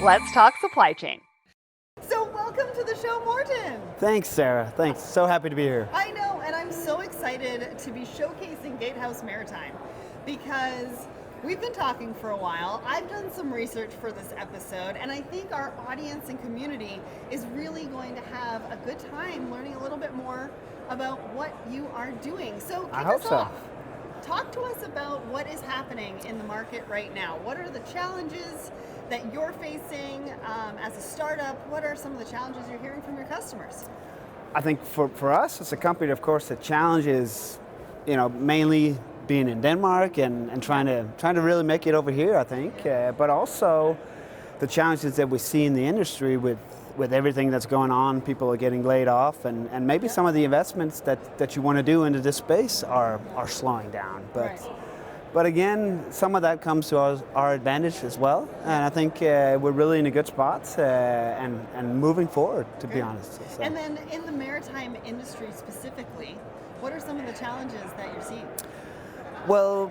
Let's talk supply chain. So welcome to the show, Morten. Thanks, Sarah. Thanks. So happy to be here. I know, and I'm so excited to be showcasing GateHouse Maritime because we've been talking for a while. I've done some research for this episode, and I think our audience and community is really going to have a good time learning a little bit more about what you are doing. So kick us off. Talk to us about what is happening in the market right now. What are the challenges that you're facing as a startup? What are some of the challenges you're hearing from your customers? I think for us as a company, of course, the challenge is, mainly being in Denmark and trying to really make it over here, I think. But also the challenges that we see in the industry with everything that's going on. People are getting laid off, and maybe some of the investments that you want to do into this space are slowing down. But again, some of that comes to our advantage as well, and I think we're really in a good spot and moving forward, to be honest. So. And then in the maritime industry specifically, what are some of the challenges that you're seeing? Well,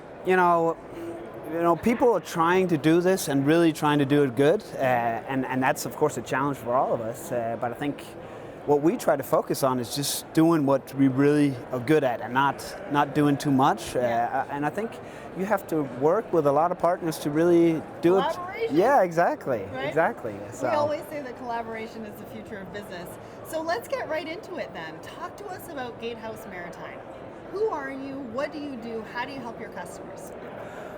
people are trying to do this and really trying to do it good, and that's of course a challenge for all of us. But I think what we try to focus on is just doing what we really are good at and not doing too much. And I think you have to work with a lot of partners to really do it. Yeah, exactly. Right? Exactly. So. We always say that collaboration is the future of business. So let's get right into it then. Talk to us about GateHouse Maritime. Who are you? What do you do? How do you help your customers?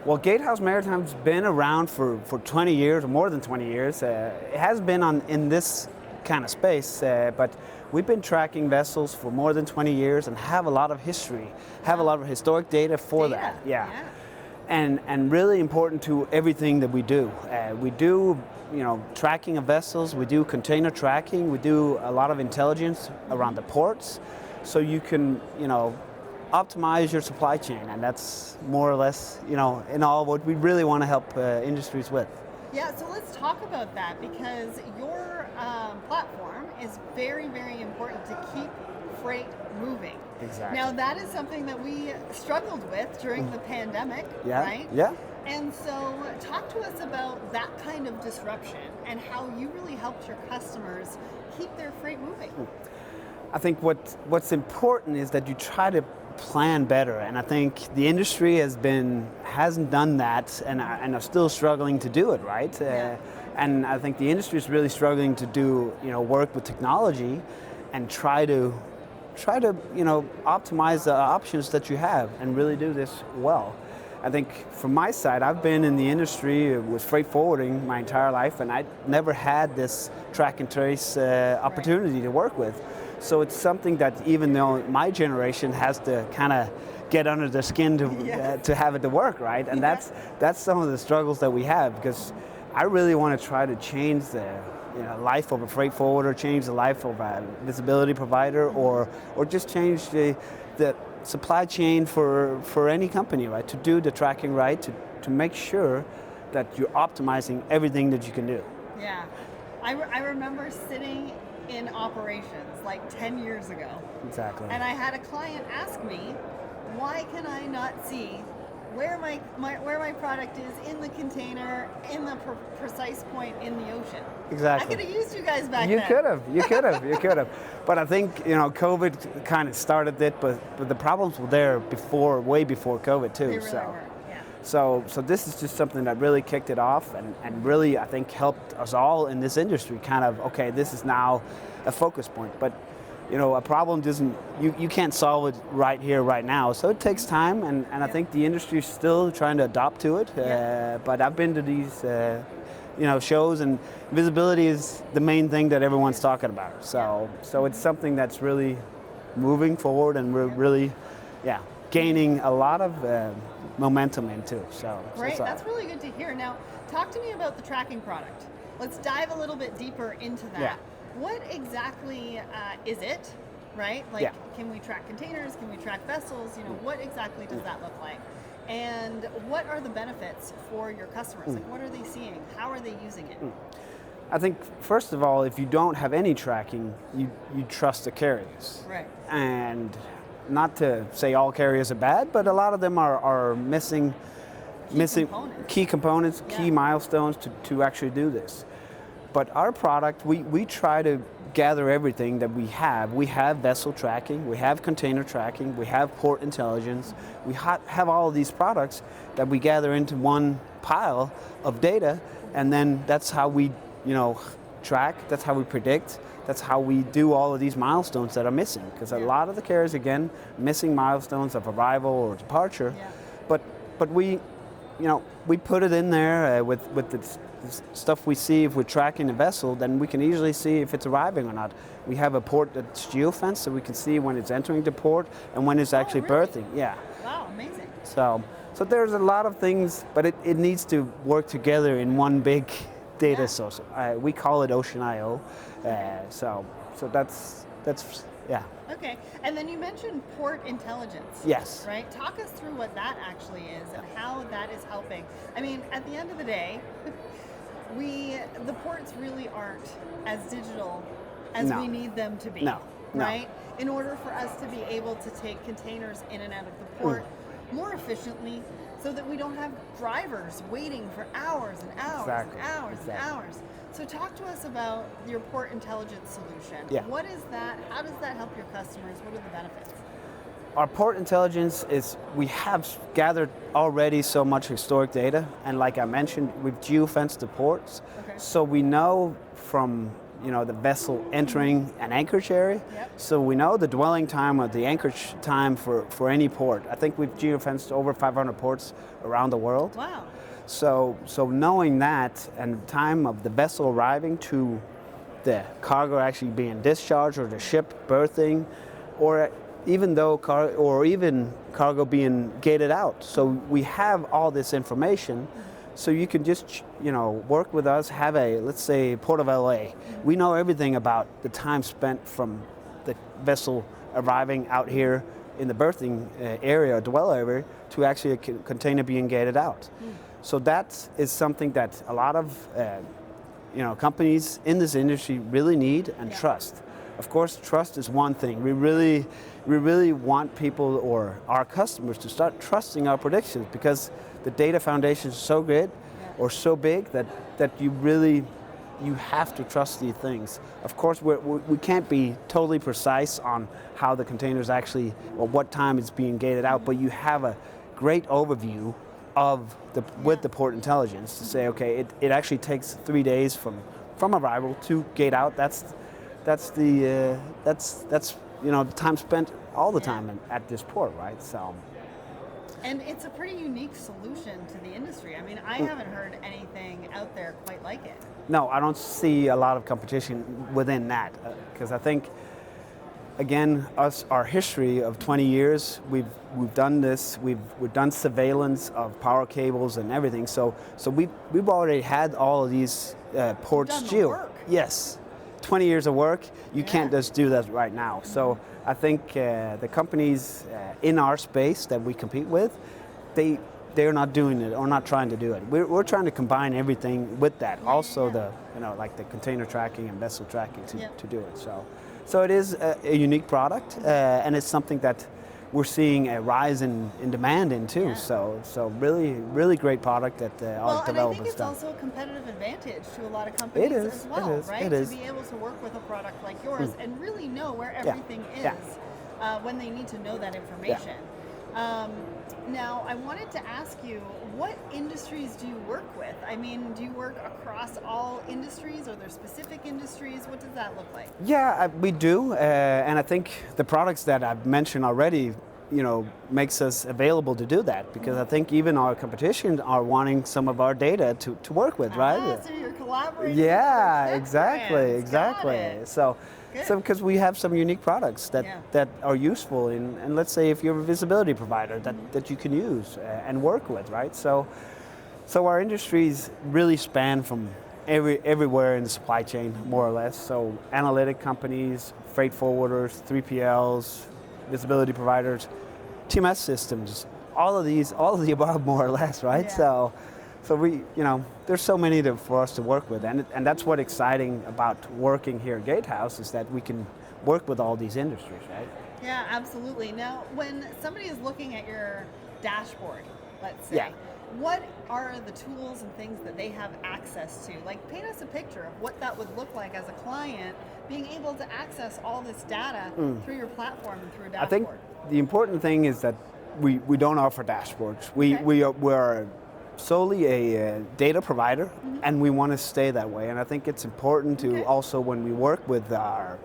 Well, GateHouse Maritime's been around for 20 years, or more than 20 years. It has been in this kind of space, but we've been tracking vessels for more than 20 years and have a lot of history, have a lot of historic data for that. Yeah. And really important to everything that we do. We do, tracking of vessels, we do container tracking, we do a lot of intelligence around the ports, so you can, optimize your supply chain, and that's more or less, in all what we really want to help industries with. Yeah, so let's talk about that because your platform is very, very important to keep freight moving. Exactly. Now that is something that we struggled with during the pandemic, right? Yeah. And so talk to us about that kind of disruption and how you really helped your customers keep their freight moving. I think what's important is that you try to plan better, and I think the industry hasn't done that and are still struggling to do it, right? And I think the industry is really struggling to do work with technology and try to optimize the options that you have and really do this well. I think from my side, I've been in the industry with freight forwarding my entire life, and I never had this track and trace opportunity to work with. So it's something that even though my generation has to kind of get under the skin to have it to work, right? And that's some of the struggles that we have, because I really want to try to change the life of a freight forwarder, change the life of a visibility provider, or just change the supply chain for any company, right? To do the tracking right, to make sure that you're optimizing everything that you can do. Yeah, I remember sitting in operations like 10 years ago. Exactly. And I had a client ask me, why can I not see where my product is in the container, in the precise point in the ocean? Exactly. I could have used you guys back then. You could have. But I think, COVID kind of started it, but the problems were there way before COVID too. They really were. So this is just something that really kicked it off and really, I think, helped us all in this industry kind of, okay, this is now a focus point. But, a problem you can't solve it right here, right now. So it takes time, and I think the industry is still trying to adapt to it. But I've been to these, shows, and visibility is the main thing that everyone's talking about. So it's something that's really moving forward, and we're really, gaining a lot of momentum into. Great, that's really good to hear. Now, talk to me about the tracking product. Let's dive a little bit deeper into that. Yeah. What exactly is it, right? Like, can we track containers? Can we track vessels? What exactly does that look like? And what are the benefits for your customers? Like, what are they seeing? How are they using it? I think, first of all, if you don't have any tracking, you trust the carriers. Right. And not to say all carriers are bad, but a lot of them are missing key components, key milestones to actually do this. But our product, we try to gather everything that we have. We have vessel tracking, we have container tracking, we have port intelligence. We have all of these products that we gather into one pile of data, and then that's how we, track, that's how we predict, that's how we do all of these milestones that are missing. Because a lot of the carriers, again, missing milestones of arrival or departure, but we, we put it in there with the stuff we see. If we're tracking a vessel, then we can easily see if it's arriving or not. We have a port that's geofenced, so we can see when it's entering the port and when it's actually berthing. Yeah. Wow, amazing. So there's a lot of things, but it needs to work together in one big data source. We call it OceanIO. So that's yeah. Okay, and then you mentioned port intelligence. Yes. Right? Talk us through what that actually is and how that is helping. I mean, at the end of the day, the ports really aren't as digital as we need them to be. No. Right? In order for us to be able to take containers in and out of the port more efficiently, so that we don't have drivers waiting for hours and hours and hours and hours. So talk to us about your port intelligence solution. Yeah. What is that? How does that help your customers? What are the benefits? Our port intelligence is, we have gathered already so much historic data, and like I mentioned, we've geofenced the ports, so we know from the vessel entering an anchorage area, so we know the dwelling time or the anchorage time for any port. I think we've geofenced over 500 ports around the world. Wow. So knowing that and the time of the vessel arriving to the cargo actually being discharged or the ship berthing, or even cargo being gated out. So we have all this information. So you can just, work with us, have let's say, Port of LA. We know everything about the time spent from the vessel arriving out here in the berthing area, or dwell area, to actually a container being gated out. So that is something that a lot of, companies in this industry really need and trust. Of course, trust is one thing. We really want people or our customers to start trusting our predictions, because the data foundation is so good or so big that you have to trust these things. Of course, we can't be totally precise on how the containers actually, or what time it's being gated out, but you have a great overview of with the port intelligence to say, okay, it actually takes 3 days from arrival to gate out. That's the time spent all the time at this port, right? So. And it's a pretty unique solution to the industry. I mean, I haven't heard anything out there quite like it. No, I don't see a lot of competition within that, because I think, again, our history of 20 years, we've done this. We've done surveillance of power cables and everything. So we've already had all of these ports. You've done the work. Yes, 20 years of work. You can't just do that right now. So I think the companies in our space that we compete with, they're not doing it or not trying to do it. We're trying to combine everything with that. Also like the container tracking and vessel tracking to do it. So it is a unique product, and it's something that we're seeing a rise in demand in too. So really great product that our developers done. Well, and I think it's also a competitive advantage to a lot of companies as well, right? To be able to work with a product like yours and really know where everything is when they need to know that information. Now, I wanted to ask you, what industries do you work with? I mean, do you work across all industries? Are there specific industries? What does that look like? Yeah, we do, and I think the products that I've mentioned already, makes us available to do that, because I think even our competition are wanting some of our data to work with, right? So you're collaborating. Yeah, exactly. So because we have some unique products that are useful and let's say if you're a visibility provider that you can use and work with, right? So our industries really span from everywhere in the supply chain, more or less. So analytic companies, freight forwarders, 3PLs, visibility providers, TMS systems, all of the above, more or less, right? So we, there's so many for us to work with, and that's what's exciting about working here at GateHouse, is that we can work with all these industries, right? Yeah, absolutely. Now, when somebody is looking at your dashboard, let's say, what are the tools and things that they have access to? Like, paint us a picture of what that would look like as a client, being able to access all this data through your platform and through a dashboard. I think the important thing is that we don't offer dashboards. We are solely a data provider, and we want to stay that way. And I think it's important to also, when we work with our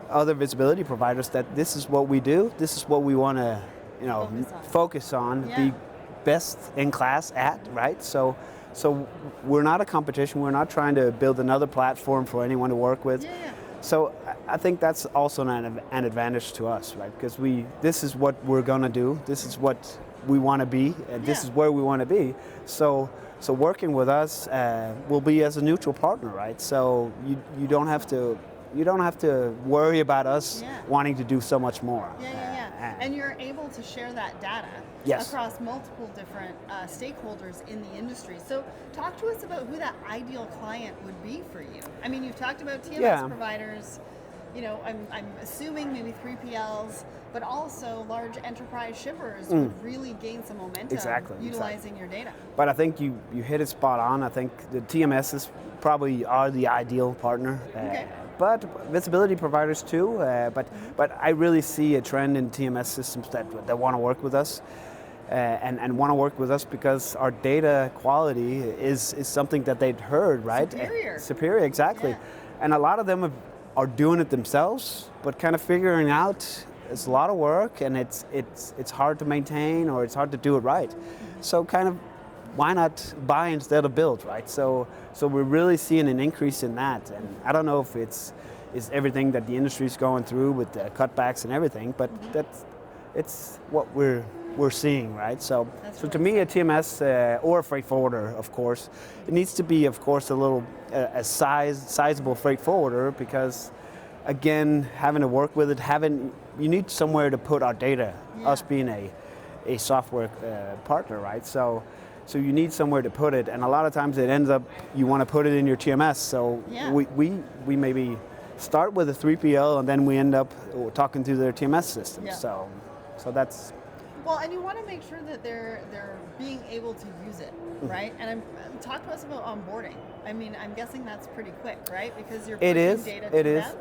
other visibility providers, that this is what we do. This is what we want to focus on. Be best in class at, right? So we're not a competition. We're not trying to build another platform for anyone to work with. So I think that's also an advantage to us, right? Because this is what we're gonna do. This is what we want to be, and this is where we want to be. So working with us will be as a neutral partner, right? So you don't have to worry about us wanting to do so much more. And you're able to share that data across multiple different stakeholders in the industry. So talk to us about who that ideal client would be for you. I mean, you've talked about TMS providers, I'm assuming maybe 3PLs, but also large enterprise shippers would really gain some momentum utilizing your data. But I think you hit it spot on. I think the TMSs probably are the ideal partner. But visibility providers too. But I really see a trend in TMS systems that want to work with us, and want to work with us because our data quality is something that they'd heard, right? Superior, exactly. And a lot of them are doing it themselves, but kind of figuring out it's a lot of work, and it's hard to maintain, or it's hard to do it right. So kind of, why not buy instead of build, right? So we're really seeing an increase in that, and I don't know if it's everything that the industry is going through with the cutbacks and everything, but it's what we're seeing, right? So to me, a TMS or a freight forwarder, of course, it needs to be, of course, a sizable freight forwarder, because again, having to work with it, you need somewhere to put our data. Us being a software partner, right? So you need somewhere to put it, and a lot of times it ends up you want to put it in your TMS. So we maybe start with a 3PL, and then we end up talking to their TMS system. So that's. Well, and you want to make sure that they're being able to use it, right? And talk to us about onboarding. I mean, I'm guessing that's pretty quick, right? Because you're pushing data to them,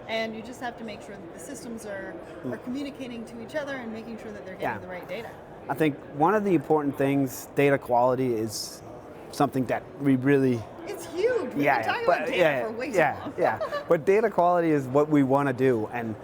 and you just have to make sure that the systems are communicating to each other and making sure that they're getting the right data. I think one of the important things, data quality, is something that we really. It's huge. We've been talking about data for way too long. But data quality is what we want to do, and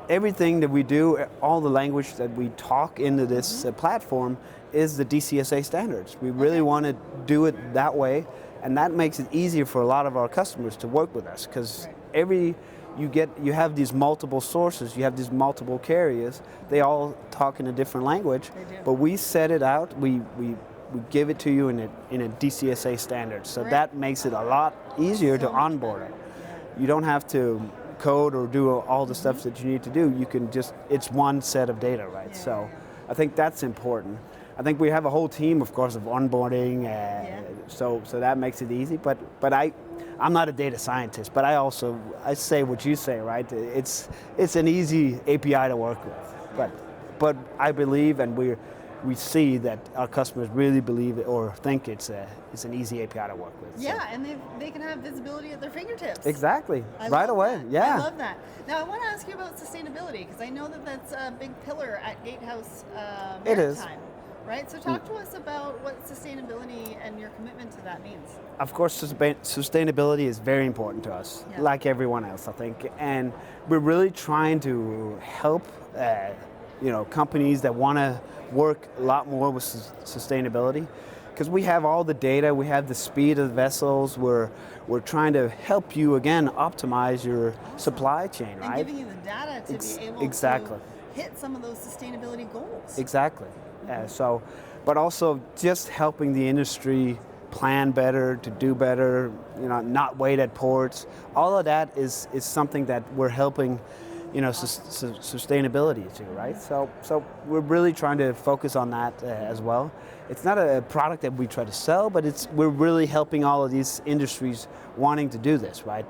everything that we do, all the language that we talk into this platform is the DCSA standards. We really want to do it that way, and that makes it easier for a lot of our customers to work with us, because you have these multiple sources, you have these multiple carriers, they all talk in a different language, but we set it out, we give it to you in a DCSA standard, so that makes it a lot easier to onboard it. You don't have to code or do all the stuff that you need to do. You can it's one set of data, right? So I think that's important. I think we have a whole team, of course, of onboarding, so that makes it easy. But I'm not a data scientist, but I say what you say, right? It's an easy API to work with. But I believe, and we see that our customers really believe it or think it's an easy API to work with. Yeah, and they can have visibility at their fingertips. Exactly, right away. I love that. Now I want to ask you about sustainability, because I know that that's a big pillar at GateHouse Maritime. It is. Right, so talk to us about what sustainability and your commitment to that means. Of course, sustainability is very important to us, like everyone else, I think. And we're really trying to help companies that want to work a lot more with sustainability, because we have all the data, we have the speed of the vessels, we're trying to help you, again, optimize your supply chain, right? And giving you the data to be able to hit some of those sustainability goals. Exactly. But also just helping the industry plan better, to do better, not wait at ports. All of that is something that we're helping, sustainability to, right? So we're really trying to focus on that as well. it's not a product that we try to sell, but we're really helping all of these industries wanting to do this, right?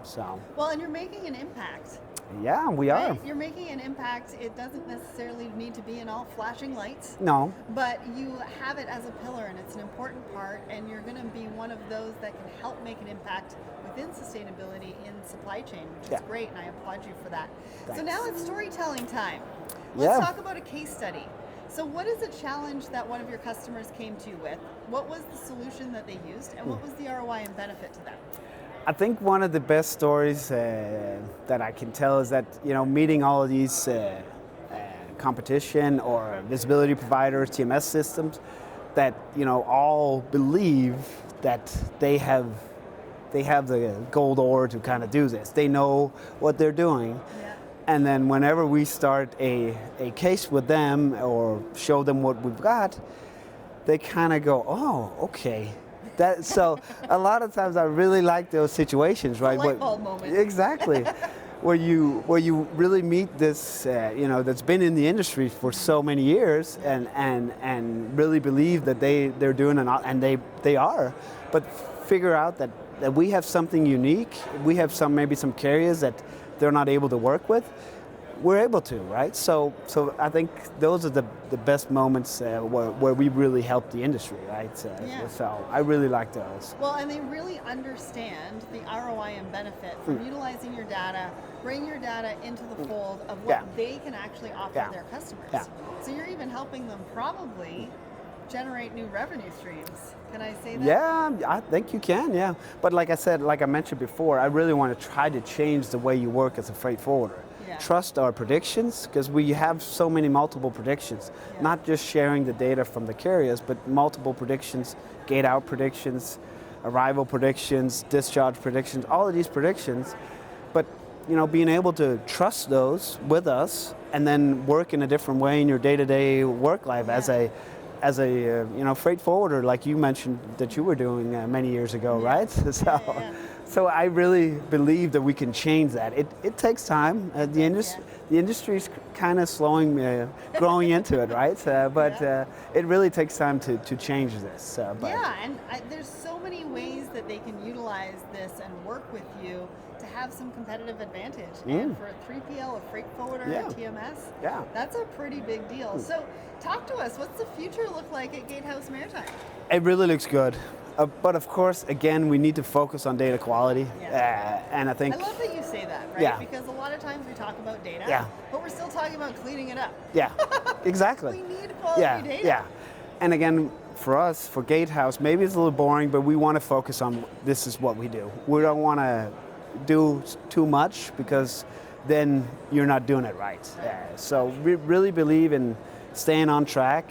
So. Well, and you're making an impact. Yeah, we are. Right? You're making an impact. It doesn't necessarily need to be in all flashing lights. No. But you have it as a pillar, and it's an important part, and you're going to be one of those that can help make an impact within sustainability in supply chain, which is great, and I applaud you for that. Thanks. So now it's storytelling time. Let's talk about a case study. So what is a challenge that one of your customers came to you with? What was the solution that they used, and what was the ROI and benefit to them? I think one of the best stories that I can tell is that, meeting all of these competition or visibility providers, TMS systems, that, all believe that they have the gold ore to kind of do this. They know what they're doing. Yeah. And then whenever we start a case with them or show them what we've got, they kind of go, oh, okay. So a lot of times I really like those situations, right? It's a light bulb moment. Exactly. where you really meet this, that's been in the industry for so many years and really believe that they're doing and they are, but figure out that we have something unique. We have maybe some carriers that they're not able to work with. We're able to, right? So I think those are the best moments where we really help the industry, right? So I really like those. Well, and they really understand the ROI and benefit from utilizing your data, bring your data into the fold of what they can actually offer their customers. Yeah. So you're even helping them probably generate new revenue streams. Can I say that? Yeah, I think you can, yeah. But like I mentioned before, I really want to try to change the way you work as a freight forwarder. Yeah. Trust our predictions, because we have so many multiple predictions, not just sharing the data from the carriers, but multiple predictions, gate out predictions, arrival predictions, discharge predictions, all of these predictions. But being able to trust those with us and then work in a different way in your day-to-day work life as a freight forwarder, like you mentioned that you were doing many years ago, right? So I really believe that we can change that. It takes time. The industry's kind of growing into it, right? But it really takes time to change this. And there's so many ways that they can utilize this and work with you to have some competitive advantage. And for a 3PL, a freight forwarder, a TMS, that's a pretty big deal. So talk to us. What's the future look like at GateHouse Maritime? It really looks good. But of course, again, we need to focus on data quality. And I think... I love that you say that, right? Because a lot of times we talk about data, but we're still talking about cleaning it up. Yeah, exactly. We need quality data. Yeah. And again, for us, for GateHouse, maybe it's a little boring, but we want to focus on this is what we do. We don't want to do too much, because then you're not doing it right. So we really believe in staying on track,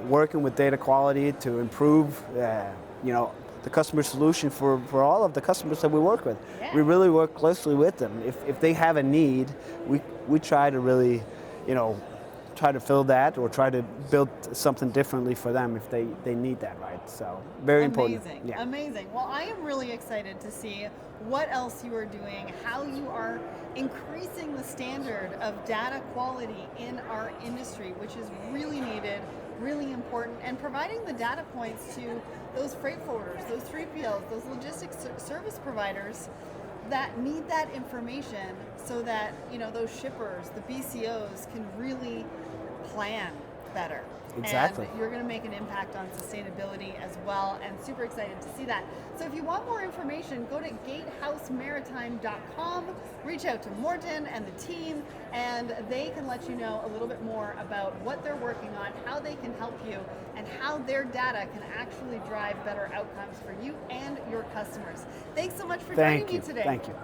working with data quality to improve the customer solution for all of the customers that we work with. We really work closely with them. If they have a need, we try to really, try to fill that or try to build something differently for them if they need that, right? So very important. Amazing. Well, I am really excited to see what else you are doing, how you are increasing the standard of data quality in our industry, which is really needed, really important, and providing the data points to those freight forwarders, those 3PLs, those logistics service providers that need that information so that those shippers, the BCOs, can really plan better. Exactly. And you're going to make an impact on sustainability as well, and super excited to see that. So if you want more information, go to GateHouseMaritime.com, reach out to Morten and the team, and they can let you know a little bit more about what they're working on, how they can help you, and how their data can actually drive better outcomes for you and your customers. Thanks so much for joining me today. Thank you.